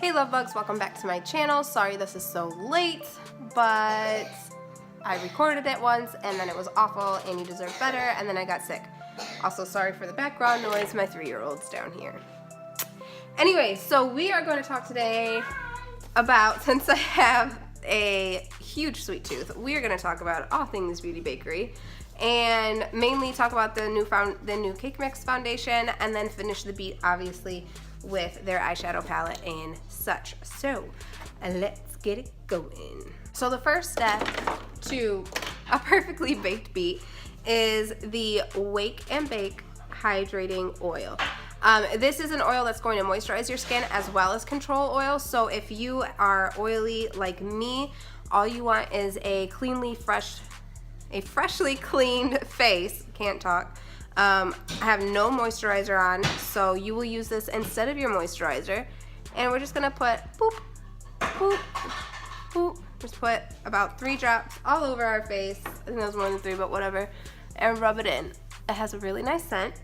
Hey love bugs, welcome back to my channel. Sorry this is so late, but I recorded it once and then it was awful and you deserve better and then I got sick. Also sorry for the background noise, my 3-year-old's down here. Anyway, so we are going to talk today about, since I have a huge sweet tooth, we are going to talk about all things Beauty Bakerie and mainly talk about the new Cake Mix foundation and then finish the beat obviously with their eyeshadow palette and such. So let's get it going. So the first step to a perfectly baked beat is the Wake and Bake Hydrating Oil. This is an oil that's going to moisturize your skin as well as control oil. So if you are oily like me, all you want is a freshly cleaned face. Can't talk. I have no moisturizer on, so you will use this instead of your moisturizer. And we're just gonna put boop, boop, boop. Just put about 3 drops all over our face. I think that was more than 3, but whatever. And rub it in. It has a really nice scent.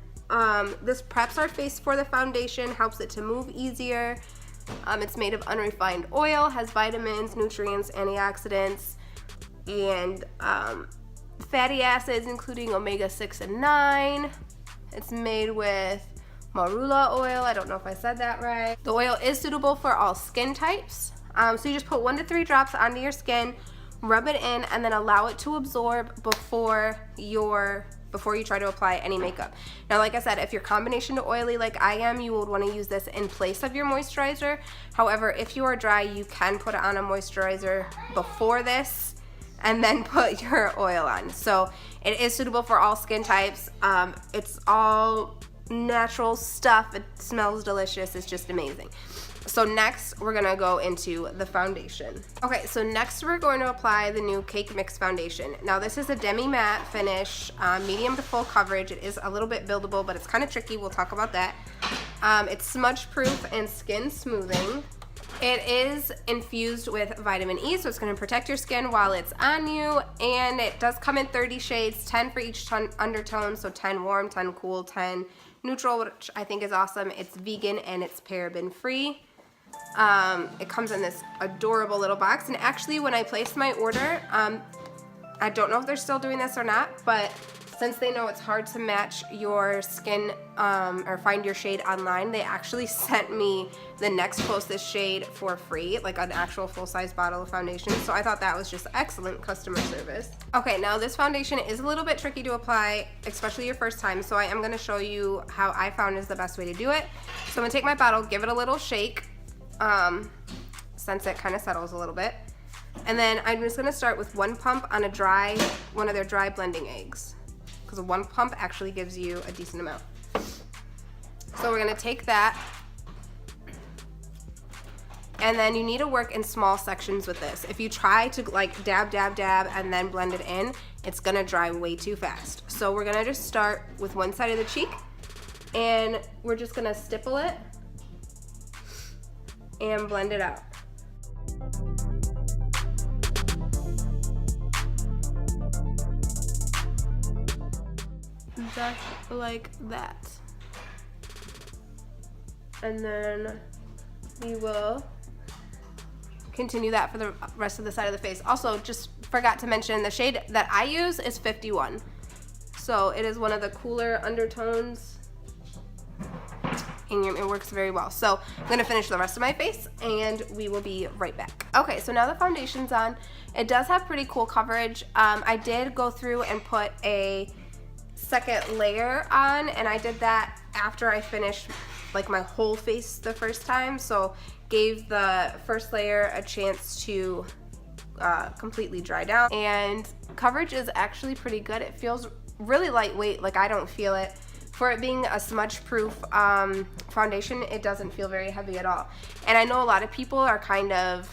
This preps our face for the foundation, helps it to move easier. It's made of unrefined oil, has vitamins, nutrients, antioxidants, and fatty acids including omega-6 and 9. It's made with marula oil. I don't know if I said that right. The oil is suitable for all skin types. So you just put 1 to 3 drops onto your skin, rub it in, and then allow it to absorb before you try to apply any makeup. Now, like I said, if you're combination to oily like I am, you would want to use this in place of your moisturizer. However, if you are dry, you can put on a moisturizer before this and then put your oil on. So it is suitable for all skin types. It's all natural stuff. It smells delicious. It's just amazing. So next we're gonna go into the foundation. Okay, so next we're going to apply the new Cake Mix foundation. Now this is a demi matte finish, medium to full coverage. It is a little bit buildable, but it's kind of tricky. We'll talk about that. It's smudge proof and skin smoothing. It is infused with vitamin E, so it's going to protect your skin while it's on you, and it does come in 30 shades, 10 for each undertone, so 10 warm, 10 cool, 10 neutral, which I think is awesome. It's vegan and it's paraben free. It comes in this adorable little box, and actually when I placed my order, I don't know if they're still doing this or not, but since they know it's hard to match your skin or find your shade online, they actually sent me the next closest shade for free, like an actual full-size bottle of foundation. So I thought that was just excellent customer service. Okay, now this foundation is a little bit tricky to apply, especially your first time, so I am going to show you how I found is the best way to do it. So I'm going to take my bottle, give it a little shake, since it kind of settles a little bit. And then I'm just going to start with 1 pump on one of their dry blending eggs, because 1 pump actually gives you a decent amount. So we're gonna take that, and then you need to work in small sections with this. If you try to like dab, dab, dab, and then blend it in, it's gonna dry way too fast. So we're gonna just start with one side of the cheek, and we're just gonna stipple it and blend it out. Just like that. And then we will continue that for the rest of the side of the face. Also, just forgot to mention the shade that I use is 51. So it is one of the cooler undertones and it works very well. So I'm gonna finish the rest of my face and we will be right back. Okay, so now the foundation's on. It does have pretty cool coverage. I did go through and put a second layer on, and I did that after I finished like my whole face the first time, so gave the first layer a chance to completely dry down, and coverage is actually pretty good. It feels really lightweight, like I don't feel it. For it being a smudge proof foundation, it doesn't feel very heavy at all. And I know a lot of people are kind of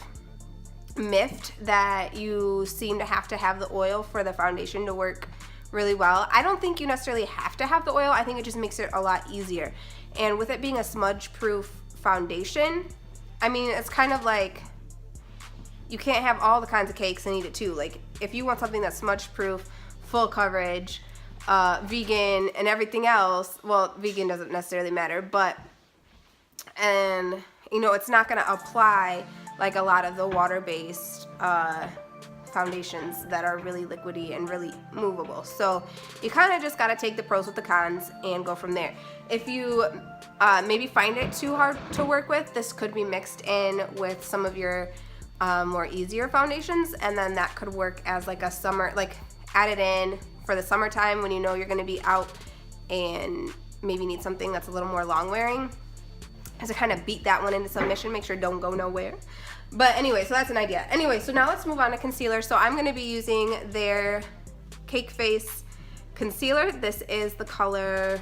miffed that you seem to have the oil for the foundation to work really well. I don't think you necessarily have to have the oil. I think it just makes it a lot easier. And with it being a smudge proof foundation, I mean, it's kind of like you can't have all the kinds of cakes and eat it too. Like if you want something that's smudge proof, full coverage, vegan and everything else, well, vegan doesn't necessarily matter, but and you know, it's not gonna apply like a lot of the water-based foundations that are really liquidy and really movable. So you kind of just gotta take the pros with the cons and go from there. If you maybe find it too hard to work with, this could be mixed in with some of your more easier foundations, and then that could work as like a summer, like add it in for the summertime when you know you're gonna be out and maybe need something that's a little more long wearing, as to kind of beat that one into submission, make sure it don't go nowhere. But anyway, so that's an idea. Anyway, so now let's move on to concealer. So I'm gonna be using their Cake Face concealer. This is the color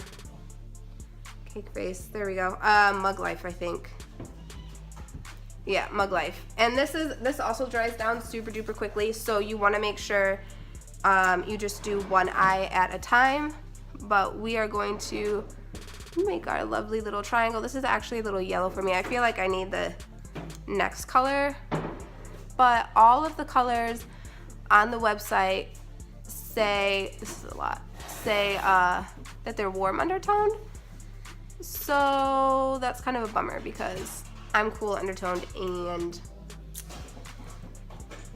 Cake Face, there we go, Mug Life, I think. Yeah, Mug Life. And this also dries down super duper quickly, so you wanna make sure you just do one eye at a time. But we are going to make our lovely little triangle. This is actually a little yellow for me. I feel like I need the next color, but all of the colors on the website say, this is a lot, say that they're warm undertoned. So that's kind of a bummer because I'm cool undertoned and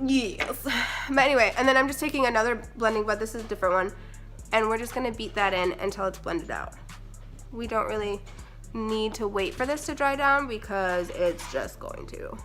yes. But anyway, and then I'm just taking another blending bud, this is a different one, and we're just gonna beat that in until it's blended out. We don't really need to wait for this to dry down because it's just going to.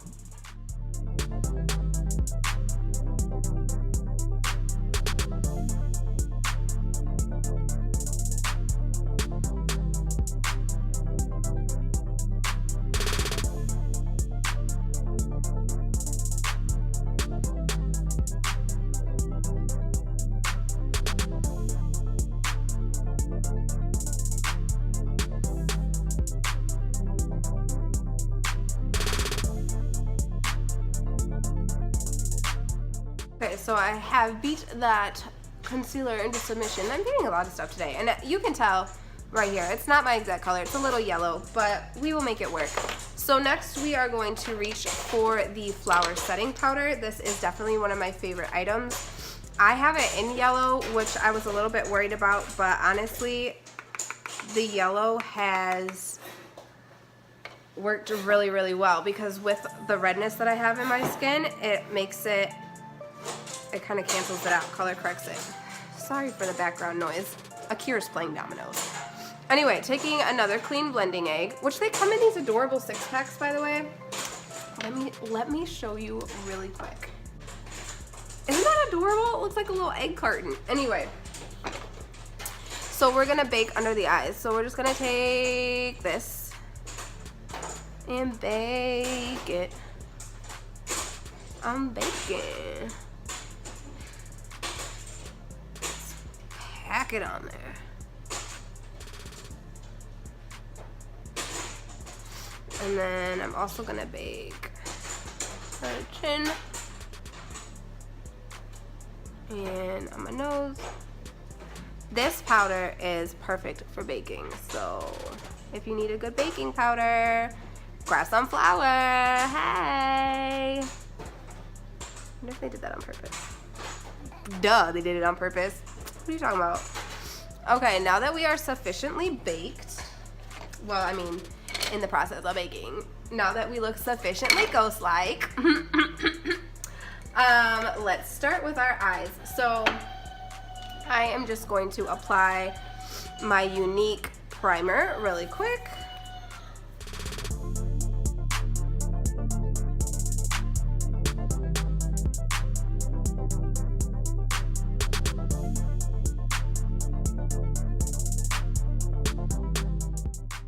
Okay, so I have beat that concealer into submission. I'm doing a lot of stuff today, and you can tell right here, it's not my exact color, it's a little yellow, but we will make it work. So next we are going to reach for the flower setting powder. This is definitely one of my favorite items. I have it in yellow, which I was a little bit worried about, but honestly, the yellow has worked really, really well because with the redness that I have in my skin, it makes it kind of cancels it out, color corrects it. Sorry for the background noise. Akeira's playing dominoes. Anyway, taking another clean blending egg, which they come in these adorable 6-packs, by the way. Let me show you really quick. Isn't that adorable? It looks like a little egg carton. Anyway, so we're gonna bake under the eyes. So we're just gonna take this and bake it. I'm baking. Pack it on there. And then I'm also gonna bake her chin and on my nose. This powder is perfect for baking, so if you need a good baking powder, grab some flour. Hey! I wonder if they did that on purpose. Duh, they did it on purpose. What are you talking about? Okay, now that we are sufficiently baked, well, I mean, in the process of baking, now that we look sufficiently ghost-like, let's start with our eyes. So I am just going to apply my Younique primer really quick.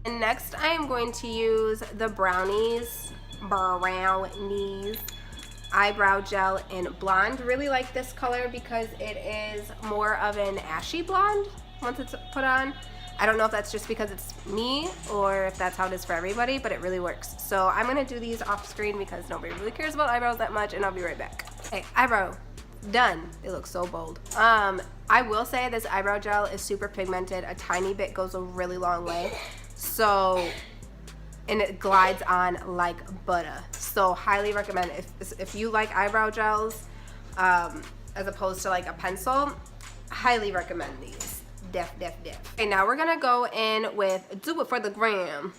And next I am going to use the BROWnies Eyebrow Gel in Blonde. Really like this color because it is more of an ashy blonde once it's put on. I don't know if that's just because it's me or if that's how it is for everybody, but it really works. So I'm gonna do these off screen because nobody really cares about eyebrows that much, and I'll be right back. Okay, eyebrow done. It looks so bold. I will say this eyebrow gel is super pigmented. A tiny bit goes a really long way. So, and it glides on like butter. So highly recommend it. If you like eyebrow gels as opposed to like a pencil, highly recommend these. Def. Okay, now we're gonna go in with Do It For The Gram.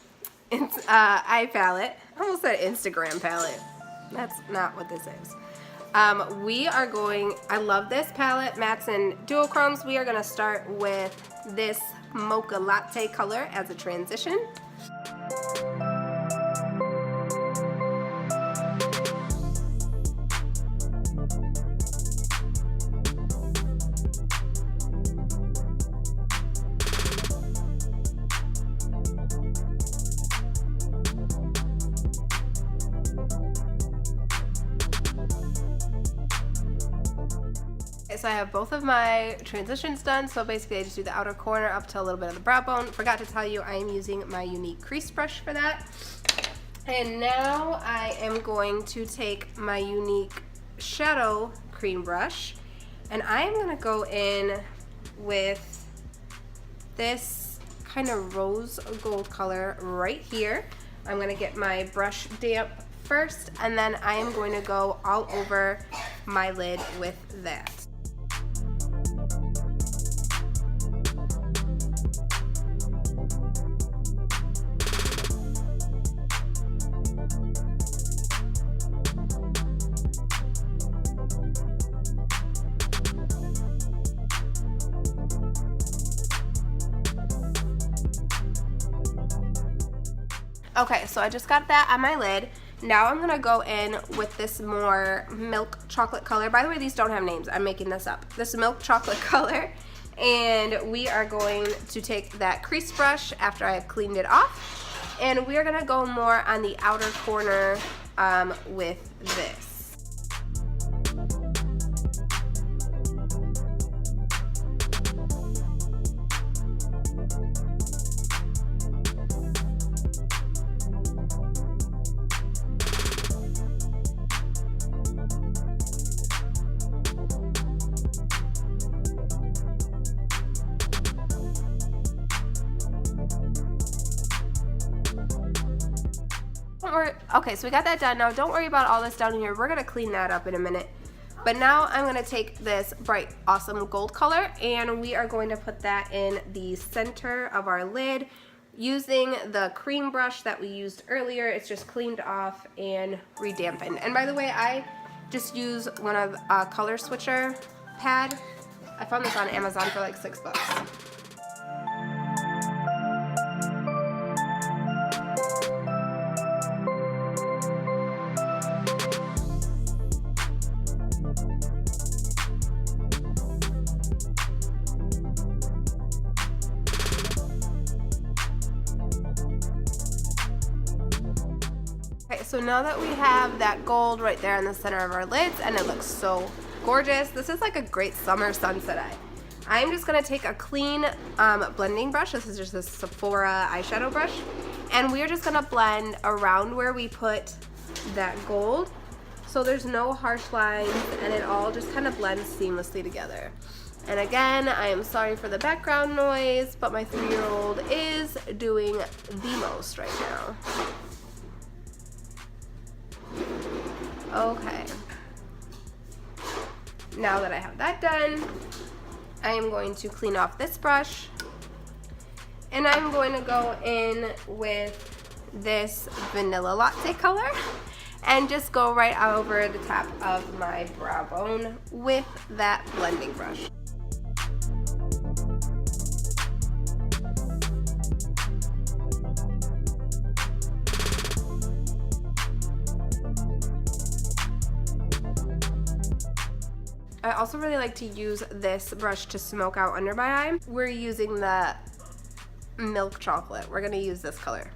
eye palette. I almost said Instagram palette. That's not what this is. We are going, I love this palette, mattes and duochromes. We are going to start with this mocha latte color as a transition. So I have both of my transitions done. So basically I just do the outer corner up to a little bit of the brow bone. Forgot to tell you I am using my Younique crease brush for that. And now I am going to take my Younique shadow cream brush and I am going to go in with this kind of rose gold color right here. I'm going to get my brush damp first and then I am going to go all over my lid with that. Okay, so I just got that on my lid. Now I'm gonna go in with this more milk chocolate color. By the way, these don't have names, I'm making this up. This milk chocolate color. And we are going to take that crease brush after I have cleaned it off. And we are gonna go more on the outer corner with this. Okay, so we got that done. Now don't worry about all this down here. We're gonna clean that up in a minute. But now I'm gonna take this bright, awesome gold color and we are going to put that in the center of our lid using the cream brush that we used earlier. It's just cleaned off and redampened. And by the way, I just use one of color switcher pad. I found this on Amazon for like $6. So now that we have that gold right there in the center of our lids and it looks so gorgeous, this is like a great summer sunset eye. I'm just gonna take a clean blending brush. This is just a Sephora eyeshadow brush. And we're just gonna blend around where we put that gold. So there's no harsh lines and it all just kind of blends seamlessly together. And again, I am sorry for the background noise, but my 3-year-old is doing the most right now. Okay, now that I have that done, I am going to clean off this brush and I'm going to go in with this vanilla latte color and just go right over the top of my brow bone with that blending brush. I also really like to use this brush to smoke out under my eye. We're using the milk chocolate. We're gonna use this color.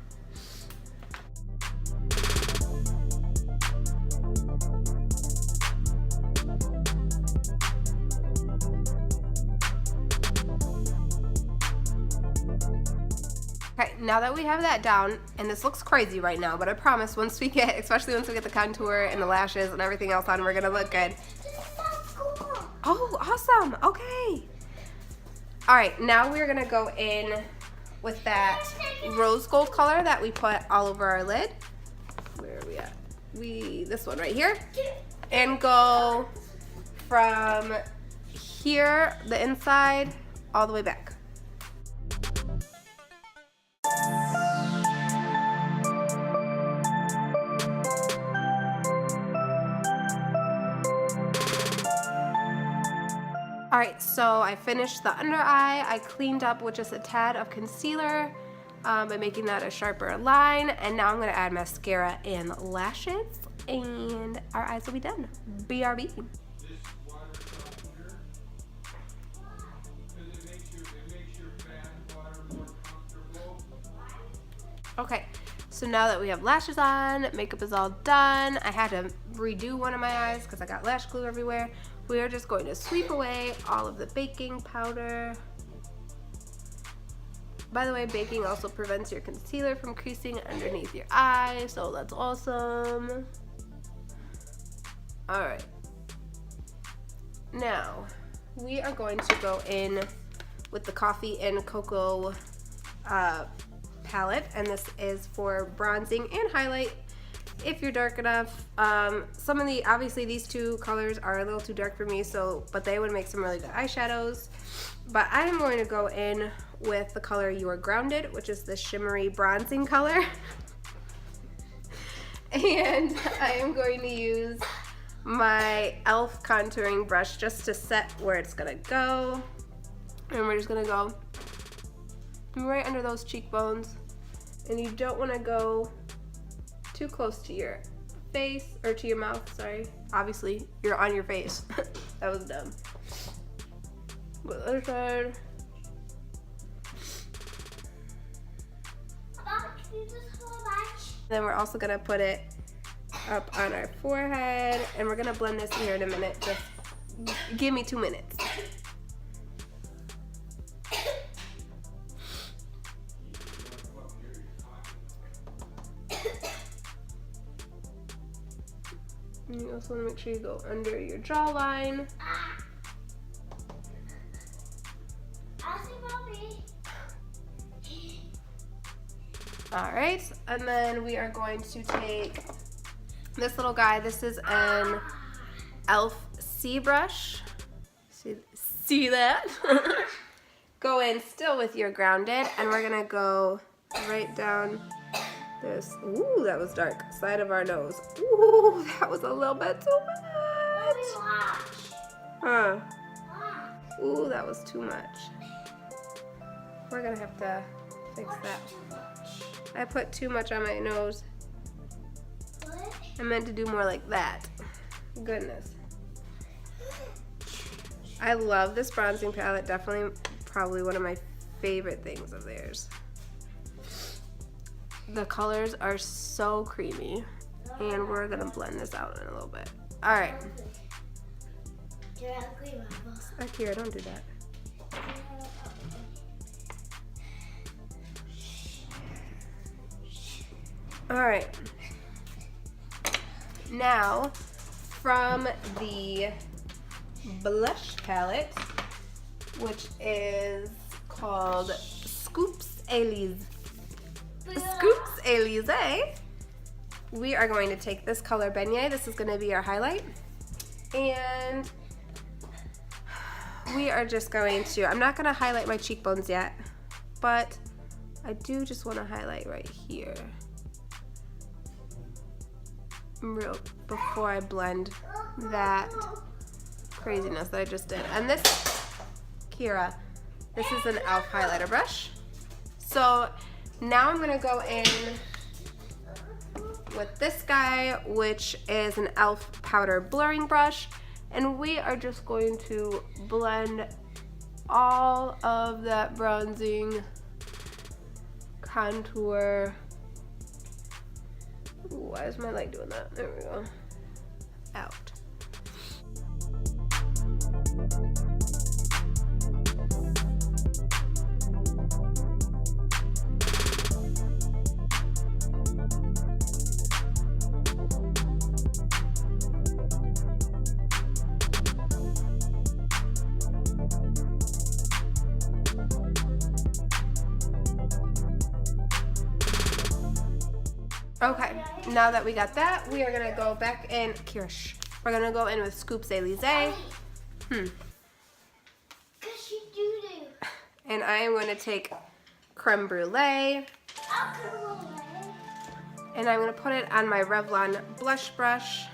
Okay, now that we have that down, and this looks crazy right now, but I promise once we get, especially once we get the contour and the lashes and everything else on, we're gonna look good. Oh, awesome. Okay. All right, now we're gonna go in with that rose gold color that we put all over our lid. Where are we at? This one right here. And go from here, the inside, all the way back. Alright, so I finished the under eye. I cleaned up with just a tad of concealer by making that a sharper line. And now I'm going to add mascara and lashes. And our eyes will be done. BRB. Okay, so now that we have lashes on, makeup is all done. I had to redo one of my eyes because I got lash glue everywhere. We are just going to sweep away all of the baking powder. By the way, baking also prevents your concealer from creasing underneath your eye, so that's awesome. All right. Now, we are going to go in with the Coffee and Cocoa palette, and this is for bronzing and highlight if you're dark enough. Obviously these two colors are a little too dark for me, but they would make some really good eyeshadows. But I'm going to go in with the color You Are Grounded, which is the shimmery bronzing color. And I am going to use my e.l.f. contouring brush just to set where it's gonna go. And we're just gonna go right under those cheekbones. And you don't wanna go too close to your face, or to your mouth, sorry. Obviously, you're on your face. That was dumb. Go the other side. Then we're also gonna put it up on our forehead, and we're gonna blend this here in a minute. Just give me 2 minutes. And you also want to make sure you go under your jawline. Alright, and then we are going to take this little guy. This is an e.l.f. C brush. See that? Go in still with your grounded, and we're going to go right down this, ooh, that was dark, side of our nose. Ooh, that was a little bit too much. Huh. Ooh, that was too much. We're gonna have to fix that. I put too much on my nose. I meant to do more like that. Goodness. I love this bronzing palette. Definitely, probably one of my favorite things of theirs. The colors are so creamy, and we're gonna blend this out in a little bit. All right. Akeira, don't do that. All right. Now, from the blush palette, which is called Elysees, we are going to take this color Beignet. This is going to be our highlight, and we are just going to, I'm not going to highlight my cheekbones yet, but I do just want to highlight right here before I blend that craziness that I just did. And this, Akeira, this is an e.l.f. highlighter brush. So now I'm going to go in with this guy, which is an e.l.f. powder blurring brush, and we are just going to blend all of that bronzing contour. Ooh, why is my light doing that? There we go. Out. Okay, now that we got that, we are gonna go back in, Kirsch. We're gonna go in with Elysees. And I am going to take creme brulee. And I'm gonna put it on my Revlon blush brush.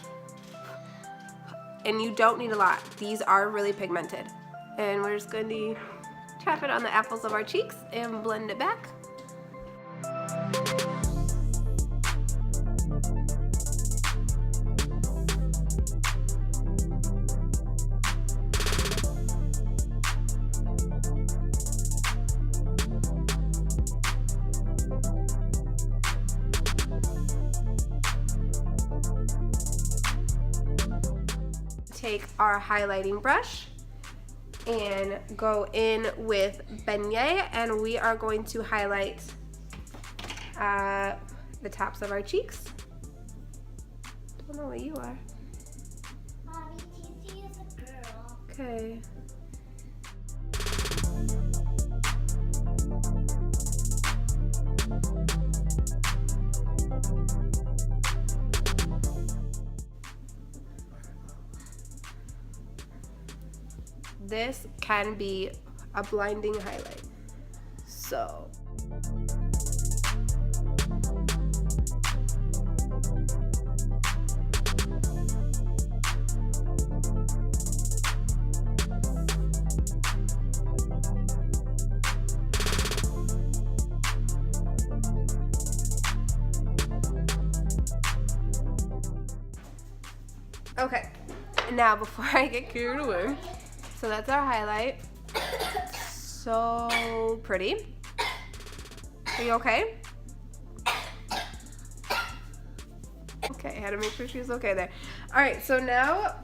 And you don't need a lot. These are really pigmented. And we're just going to tap it on the apples of our cheeks and blend it back. Take our highlighting brush and go in with beignet, and we are going to highlight the tops of our cheeks. Don't know what you are. Mommy, TC is a girl. Okay. This can be a blinding highlight. So. Okay, now before I get carried away, so that's our highlight. So pretty. Are you okay? Okay, I had to make sure she was okay there. All right, so now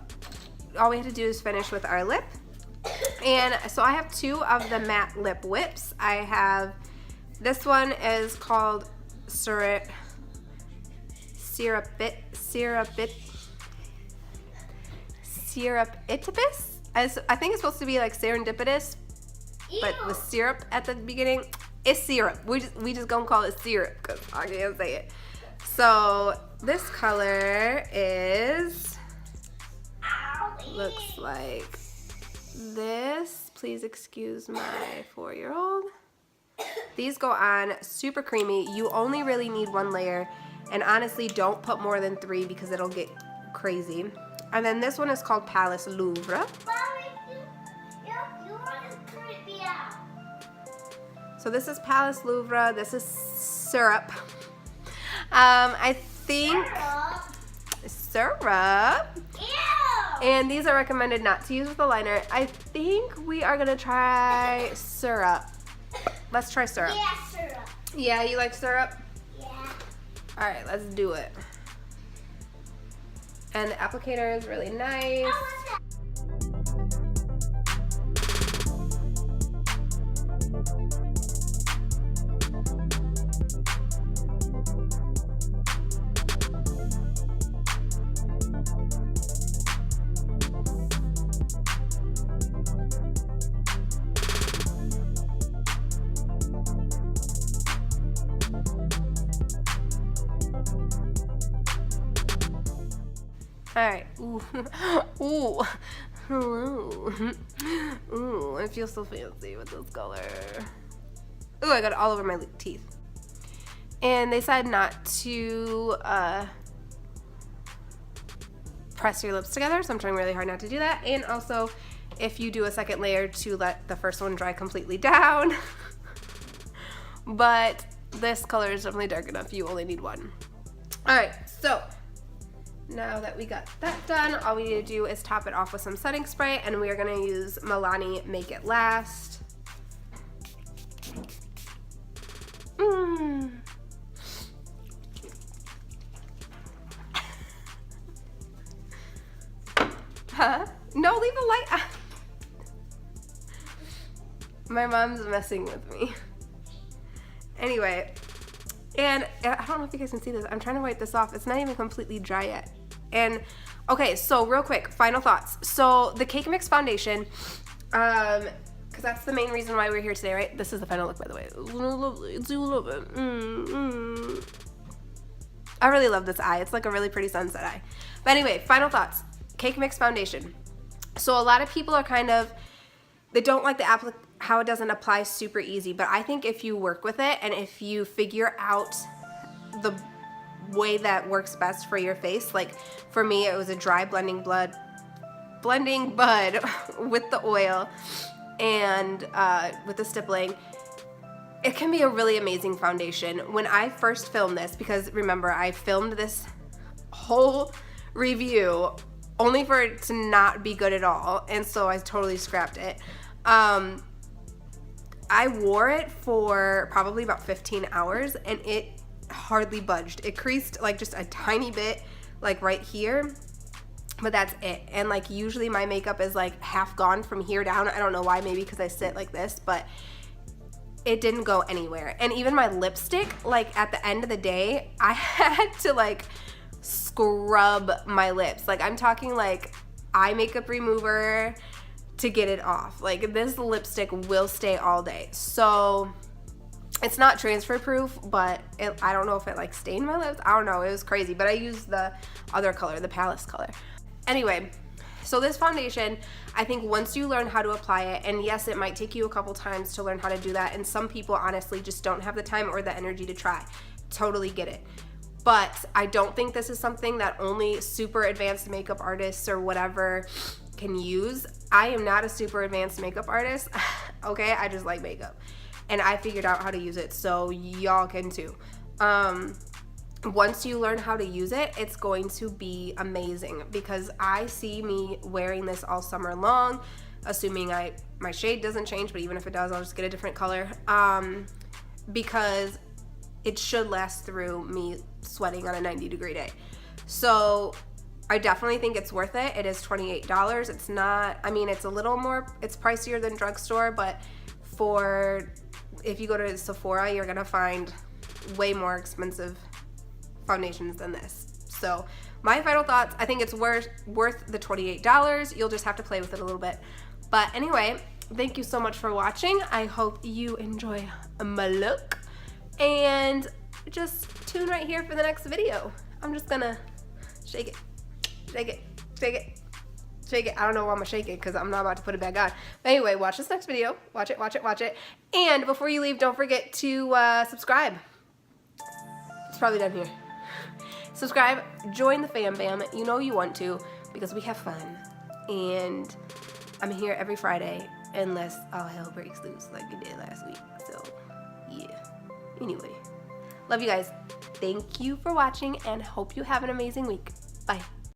all we have to do is finish with our lip. And so I have two of the matte lip whips. I have, this one is called Syruptitious. I think it's supposed to be like serendipitous, but with syrup at the beginning. It's syrup. We just gonna call it syrup because I can't say it. So this color is, looks like this. Please excuse my 4-year-old. These go on super creamy. You only really need one layer, and honestly don't put more than 3 because it'll get crazy. And then this one is called Palace Louvre. So this is Palace Louvre. This is syrup. I think syrup. Ew. And these are recommended not to use with a liner. I think we are gonna try syrup. Let's try syrup. Yeah, syrup. Yeah, you like syrup? Yeah. All right, let's do it. And the applicator is really nice. All right. Ooh. Ooh. Ooh. Ooh. I feel so fancy with this color. Ooh, I got it all over my teeth. And they said not to press your lips together, so I'm trying really hard not to do that. And also, if you do a second layer, to let the first one dry completely down. But this color is definitely dark enough. You only need one. All right, so now that we got that done, all we need to do is top it off with some setting spray, and we are gonna use Milani Make It Last. Huh? No, leave the light on. My mom's messing with me. Anyway, and I don't know if you guys can see this. I'm trying to wipe this off. It's not even completely dry yet. And okay, so real quick, final thoughts. So the Cake Mix foundation, because that's the main reason why we're here today, right? This is the final look, by the way. Lovely. Do you love it? I really love this eye. It's like a really pretty sunset eye. But anyway, final thoughts. Cake Mix foundation. So a lot of people are kind of, they don't like the how it doesn't apply super easy, but I think if you work with it and if you figure out the way that works best for your face, like for me it was a dry blending blending bud with the oil and with the stippling, it can be a really amazing foundation. When I first filmed this, because remember, I filmed this whole review only for it to not be good at all, and so I totally scrapped it. I wore it for probably about 15 hours and it hardly budged. It creased like just a tiny bit, like right here, but that's it. And like usually my makeup is like half gone from here down. I don't know why, maybe because I sit like this, but it didn't go anywhere. And even my lipstick, like at the end of the day, I had to like scrub my lips. Like I'm talking like eye makeup remover to get it off. Like this lipstick will stay all day. So it's not transfer proof, but I don't know if it like stained my lips. I don't know, it was crazy, but I used the other color, the Palace color. Anyway, so this foundation, I think once you learn how to apply it, and yes, it might take you a couple times to learn how to do that, and some people honestly just don't have the time or the energy to try. Totally get it. But I don't think this is something that only super advanced makeup artists or whatever can use. I am not a super advanced makeup artist, okay? I just like makeup. And I figured out how to use it, so y'all can too. Once you learn how to use it, it's going to be amazing, because I see me wearing this all summer long, assuming my shade doesn't change, but even if it does, I'll just get a different color, because it should last through me sweating on a 90-degree day. So I definitely think it's worth it. It is $28. It's not, I mean, it's a little more, it's pricier than drugstore, but if you go to Sephora, you're gonna find way more expensive foundations than this. So my final thoughts, I think it's worth the $28. You'll just have to play with it a little bit. But anyway, thank you so much for watching. I hope you enjoy my look, and just tune right here for the next video. I'm just gonna shake it, shake it, shake it, shake it. I don't know why I'm gonna shake it, because I'm not about to put it back on. But anyway, watch this next video. Watch it, watch it, watch it. And before you leave, don't forget to subscribe. It's probably done here. Subscribe, join the fam bam. You know you want to, because we have fun. And I'm here every Friday, unless all hell breaks loose like it did last week. So yeah. Anyway, love you guys. Thank you for watching, and hope you have an amazing week. Bye.